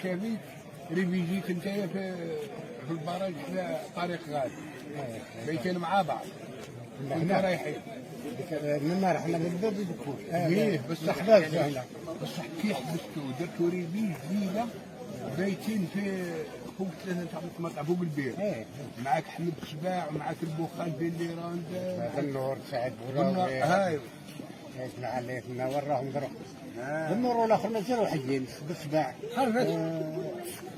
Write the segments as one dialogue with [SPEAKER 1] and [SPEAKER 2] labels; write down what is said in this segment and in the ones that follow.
[SPEAKER 1] شافي اللي بيجيك انت في البراج في طريق غاد بيتين مع بعض كنا رايحين
[SPEAKER 2] منا رحنا بالباب يدخل
[SPEAKER 1] ايه بس
[SPEAKER 2] احباب هنا
[SPEAKER 1] بس كي حبستو درتو ريبي جديده بيتين في فوق 3 مطعم فوق البير معاك حمد شباع ومعاك البخال بين ليراند
[SPEAKER 2] النور سعد بوراوي
[SPEAKER 1] هاي
[SPEAKER 2] اسمع علينا وراهم ضرب النور والاخر مازالوا حيين بالسباع
[SPEAKER 1] خرجت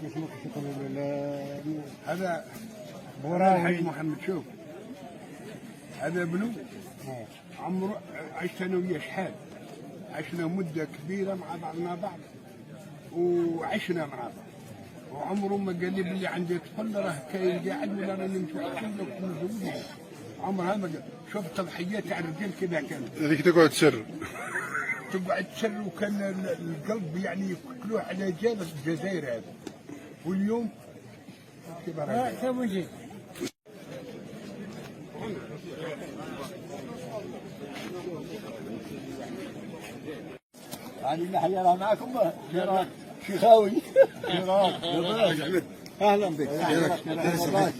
[SPEAKER 2] مش ممكن يكونوا
[SPEAKER 1] هذا
[SPEAKER 2] بوراوي
[SPEAKER 1] الحاج محمد شوف هذا ابنه عمره عشت انا وياه شحال عشنا مده كبيره مع بعض وعشنا مع بعض وعمره ما قال لي باللي عندي طفل راه كاين قاعد ولا راني متوقف عمرها ما قال شوف التضحيات تاع الرجال كذا كانت
[SPEAKER 3] هذيك تقعد تسر
[SPEAKER 1] تقعد تسر وكان القلب يعني يقتلوه على جال الجزائر هذا واليوم كبر
[SPEAKER 2] يعني نحيا راه معكم شيخاوي لاباس اهلا بك اهلا لاباس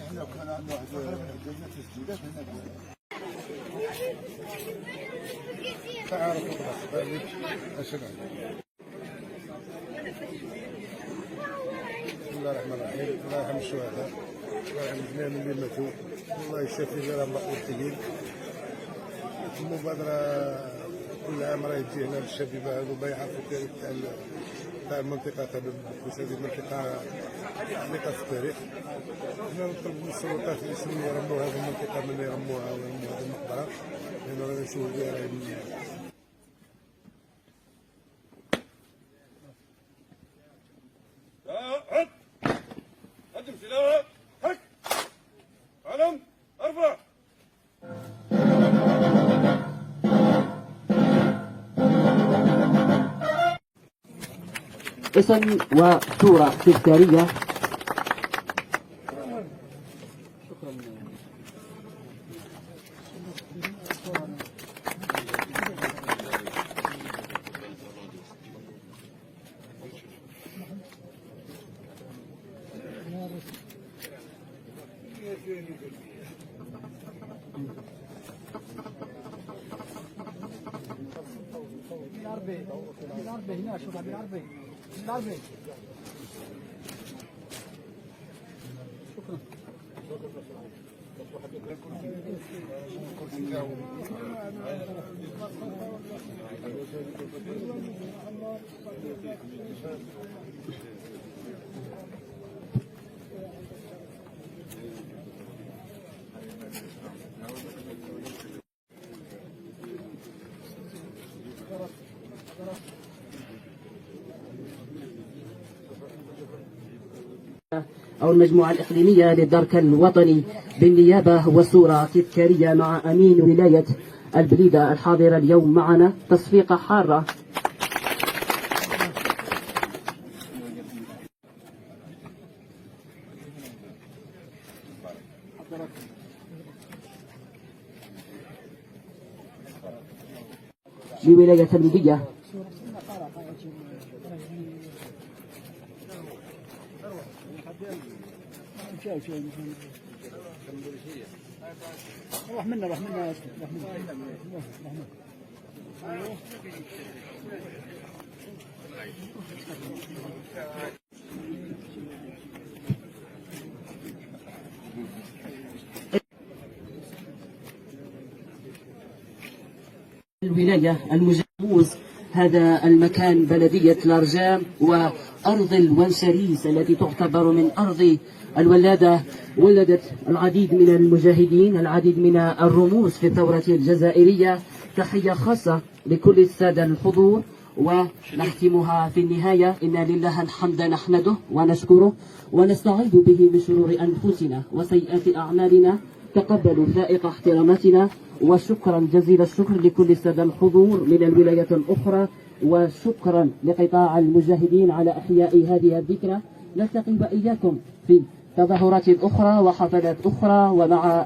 [SPEAKER 1] احنا كان عندنا واحد جنة تسجيلات هنا تعرف السلام بسم الله الرحمن الرحيم الله يرحم الشهداء الله يرحم الجميع اللي ماتوا الله يشفي غير المقتولين المبادرة كل عام راه يجي هنا للشباب هذو بيعرفوا التاريخ تاع المنطقة تاع بوكوس هذه منطقة عميقة في التاريخ. حنا نطلب من السلطات يسلموا يرموا هذه المنطقة من يرموها ويرموا هذه المقبرة لأن رانا نشوفوا بها
[SPEAKER 3] هات قدم سلاحك هك علم ارفع
[SPEAKER 4] اسم وصورة تذكارية.
[SPEAKER 2] بالعربي هنا شوف بالعربي بالعربي
[SPEAKER 4] أو المجموعة الإقليمية للدرك الوطني بالنيابة وصورة تذكارية مع أمين ولاية البليدة الحاضرة اليوم معنا تصفيقة حارة. بولاية البليدة
[SPEAKER 2] روح منا روح منا
[SPEAKER 4] الولاية المجموز. هذا المكان بلدية لارجام وأرض الونسريس التي تعتبر من أرض الولادة، ولدت العديد من المجاهدين، العديد من الرموز في الثورة الجزائرية. تحية خاصة لكل السادة الحضور، ونختمها في النهاية: إن لله الحمد نحمده ونشكره ونستعيذ به من شرور أنفسنا وسيئات أعمالنا. تقبلوا فائق احتراماتنا، وشكرا جزيل الشكر لكل السادة الحضور من الولايات الأخرى، وشكرا لقطاع المجاهدين على إحياء هذه الذكرى. نلتقي وإياكم في تظاهرات أخرى وحفلات أخرى ومع